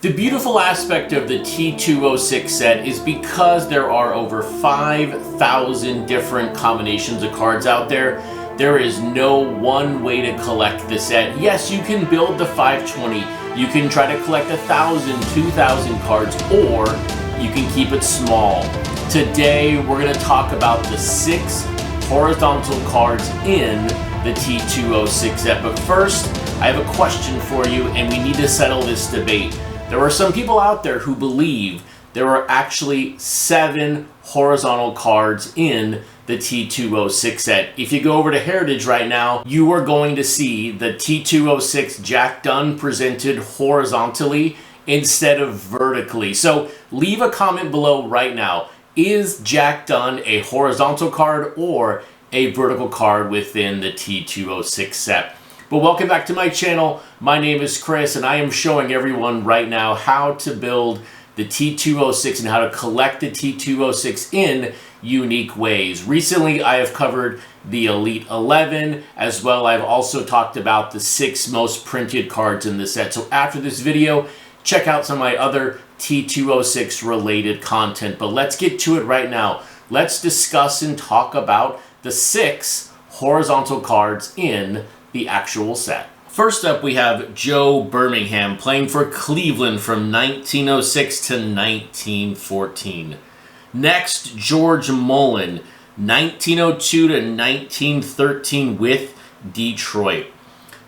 The beautiful aspect of the T206 set is because there are over 5,000 different combinations of cards out there, there is no one way to collect the set. Yes, you can build the 520, you can try to collect 1,000, 2,000 cards, or you can keep it small. Today, we're going to talk about the 6 horizontal cards in the T206 set. But first, I have a question for you, and we need to settle this debate. There are some people out there who believe there are actually 7 horizontal cards in the T206 set. If you go over to Heritage right now, you are going to see the T206 Jack Dunn presented horizontally instead of vertically. So leave a comment below right now. Is Jack Dunn a horizontal card or a vertical card within the T206 set? But welcome back to my channel. My name is Chris, and I am showing everyone right now how to build the T206 and how to collect the T206 in unique ways. Recently, I have covered the Elite 11, as well I've also talked about the 6 most printed cards in the set. So after this video, check out some of my other T206 related content. But let's get to it right now. Let's discuss and talk about the 6 horizontal cards in the actual set. First up, we have Joe Birmingham playing for Cleveland from 1906 to 1914. Next, George Mullin, 1902 to 1913 with Detroit.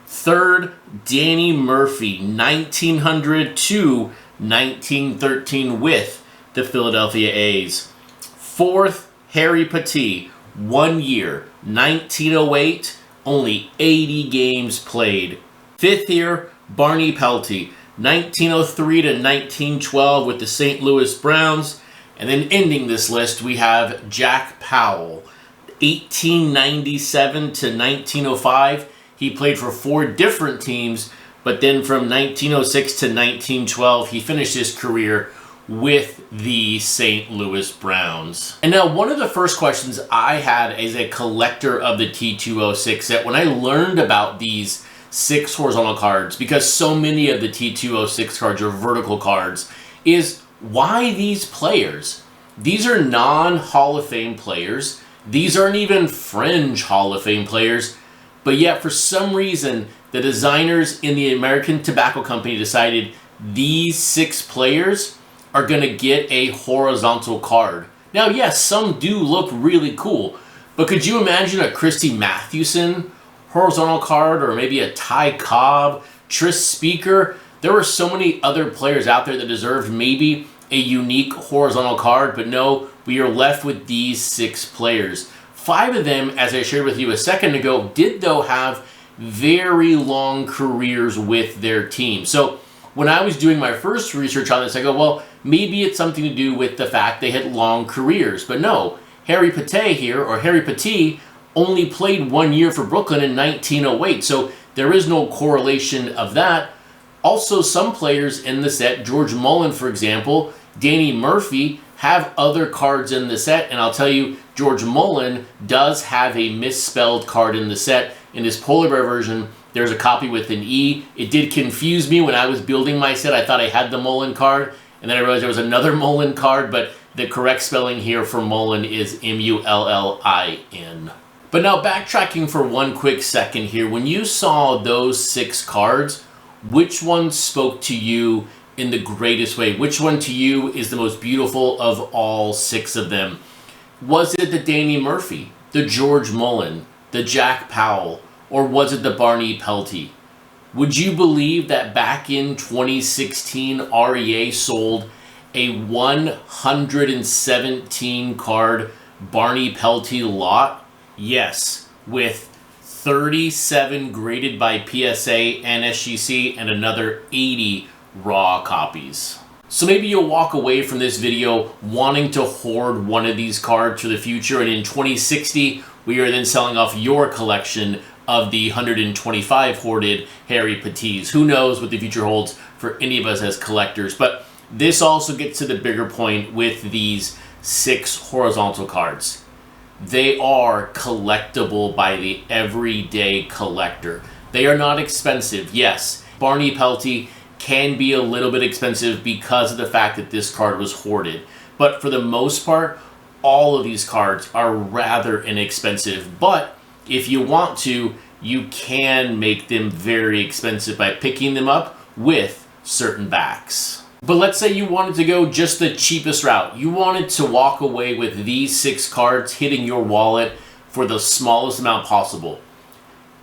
Third, Danny Murphy, 1900 to 1913 with the Philadelphia A's. Fourth, Harry Petit, 1 year, 1908, only 80 games played. Fifth year, Barney Pelty, 1903 to 1912 with the St. Louis Browns. And then ending this list, we have Jack Powell, 1897 to 1905. He played for 4 different teams, but then from 1906 to 1912, he finished his career with the St. Louis Browns. And now one of the first questions I had as a collector of the T206 set, when I learned about these 6 horizontal cards, because so many of the T206 cards are vertical cards, is why these players? These are non-Hall of Fame players. These aren't even fringe Hall of Fame players. But yet, for some reason, the designers in the American Tobacco Company decided these 6 players are going to get a horizontal card. Now, yes, some do look really cool, but could you imagine a Christy Mathewson horizontal card, or maybe a Ty Cobb, Tris Speaker? There were so many other players out there that deserved maybe a unique horizontal card, but no, we are left with these 6 players. 5 of them, as I shared with you a second ago, did though have very long careers with their team. So when I was doing my first research on this, I go, well, maybe it's something to do with the fact they had long careers. But no, Harry Petit here, or Harry Petit, only played 1 year for Brooklyn in 1908. So there is no correlation of that. Also, some players in the set, George Mullin, for example, Danny Murphy, have other cards in the set. And I'll tell you, George Mullin does have a misspelled card in the set. In his polar bear version, there's a copy with an E. It did confuse me when I was building my set. I thought I had the Mullin card, and then I realized there was another Mullin card, but the correct spelling here for Mullin is M-U-L-L-I-N. But now backtracking for one quick second here, when you saw those 6 cards, which one spoke to you in the greatest way? Which one to you is the most beautiful of all 6 of them? Was it the Danny Murphy, the George Mullin, the Jack Powell, or was it the Barney Pelty? Would you believe that back in 2016, REA sold a 117 card Barney Pelty lot? Yes, with 37 graded by PSA and SGC and another 80 raw copies. So maybe you'll walk away from this video wanting to hoard one of these cards for the future, and in 2060, we are then selling off your collection of the 125 hoarded Harry Petits. Who knows what the future holds for any of us as collectors. But this also gets to the bigger point with these 6 horizontal cards. They are collectible by the everyday collector. They are not expensive. Yes, Barney Pelty can be a little bit expensive because of the fact that this card was hoarded. But for the most part, all of these cards are rather inexpensive. But if you want to, you can make them very expensive by picking them up with certain backs. But let's say you wanted to go just the cheapest route. You wanted to walk away with these 6 cards hitting your wallet for the smallest amount possible.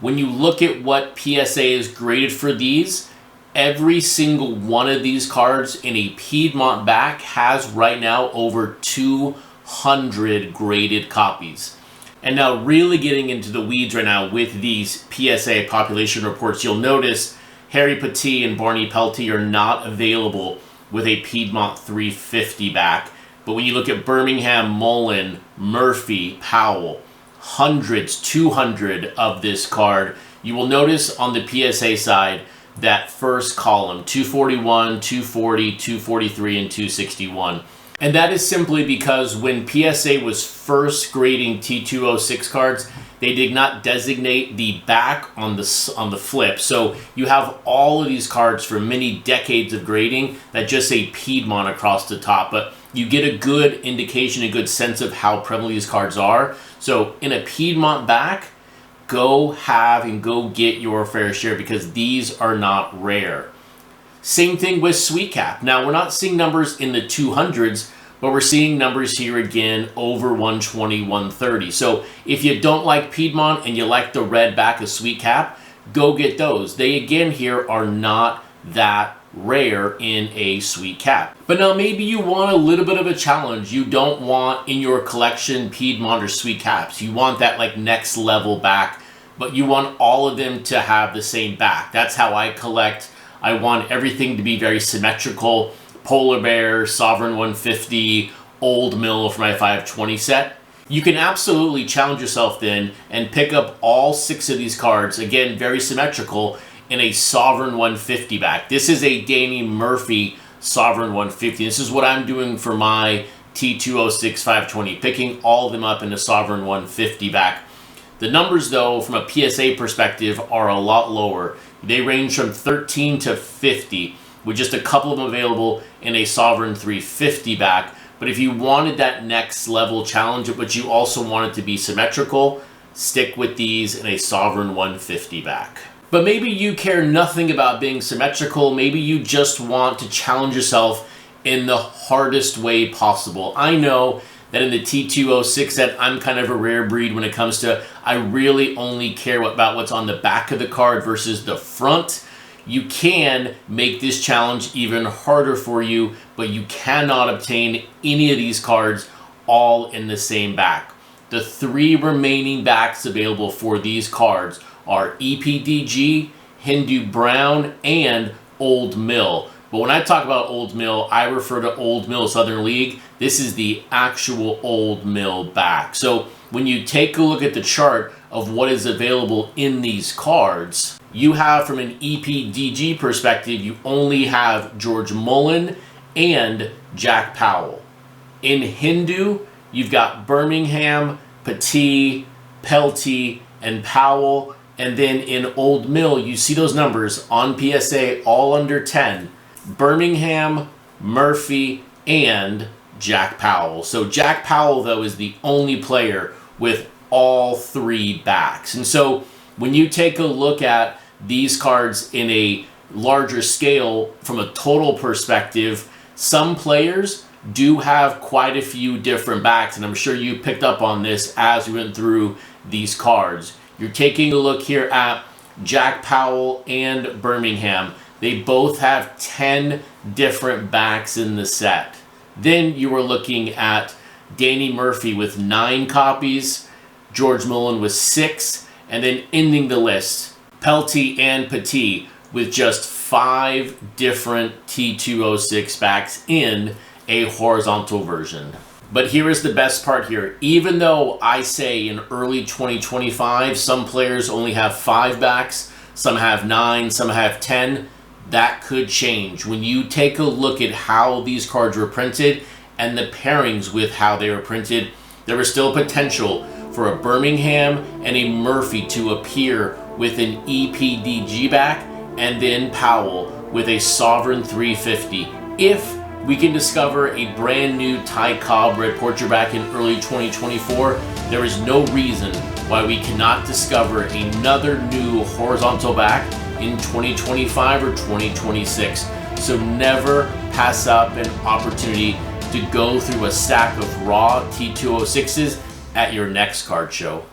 When you look at what PSA is graded for these, every single one of these cards in a Piedmont back has right now over 200 graded copies. And now really getting into the weeds right now with these PSA population reports, you'll notice Harry Petit and Barney Pelty are not available with a Piedmont 350 back. But when you look at Birmingham, Mullin, Murphy, Powell, hundreds, 200 of this card, you will notice on the PSA side that first column, 241, 240, 243, and 261. And that is simply because when PSA was first grading T206 cards, they did not designate the back on the flip. So you have all of these cards for many decades of grading that just say Piedmont across the top. But you get a good indication, a good sense of how prevalent these cards are. So in a Piedmont back, go have and go get your fair share because these are not rare. Same thing with Sweet Cap. Now, we're not seeing numbers in the 200s, but we're seeing numbers here again over 120, 130. So if you don't like Piedmont and you like the red back of Sweet Cap, go get those. They, again, here are not that rare in a Sweet Cap. But now maybe you want a little bit of a challenge. You don't want in your collection Piedmont or Sweet Caps. You want that like next level back, but you want all of them to have the same back. That's how I collect. I want everything to be very symmetrical. Polar Bear, Sovereign 150, Old Mill for my 520 set. You can absolutely challenge yourself then and pick up all 6 of these cards, again, very symmetrical, in a Sovereign 150 back. This is a Danny Murphy Sovereign 150. This is what I'm doing for my T206 520, picking all of them up in a Sovereign 150 back. The numbers, though, from a PSA perspective, are a lot lower. They range from 13 to 50, with just a couple of them available in a Sovereign 350 back. But if you wanted that next level challenge, but you also want it to be symmetrical, stick with these in a Sovereign 150 back. But maybe you care nothing about being symmetrical. Maybe you just want to challenge yourself in the hardest way possible. I know that in the T206 set, I'm kind of a rare breed when it comes to, I really only care about what's on the back of the card versus the front. You can make this challenge even harder for you, but you cannot obtain any of these cards all in the same back. The 3 remaining backs available for these cards are EPDG, Hindu Brown, and Old Mill. But when I talk about Old Mill, I refer to Old Mill Southern League. This is the actual Old Mill back. So when you take a look at the chart of what is available in these cards, you have, from an EPDG perspective, you only have George Mullin and Jack Powell. In Hindu, you've got Birmingham, Petit, Pelty, and Powell. And then in Old Mill, you see those numbers on PSA all under 10. Birmingham, Murphy, and Jack Powell. So Jack Powell, though, is the only player with all 3 backs. And so when you take a look at these cards in a larger scale from a total perspective, some players do have quite a few different backs, and I'm sure you picked up on this as we went through these cards. You're taking a look here at Jack Powell and Birmingham. They both have 10 different backs in the set. Then you are looking at Danny Murphy with 9 copies, George Mullin with 6, and then ending the list, Pelty and Petit with just 5 different T206 backs in a horizontal version. But here is the best part here. Even though I say in early 2025, some players only have 5 backs, some have 9, some have 10, that could change. When you take a look at how these cards were printed and the pairings with how they were printed, there is still potential for a Birmingham and a Murphy to appear with an EPDG back, and then Powell with a Sovereign 350. If we can discover a brand new Ty Cobb Red Portrait back in early 2024, there is no reason why we cannot discover another new horizontal back in 2025 or 2026. So never pass up an opportunity to go through a stack of raw T206s at your next card show.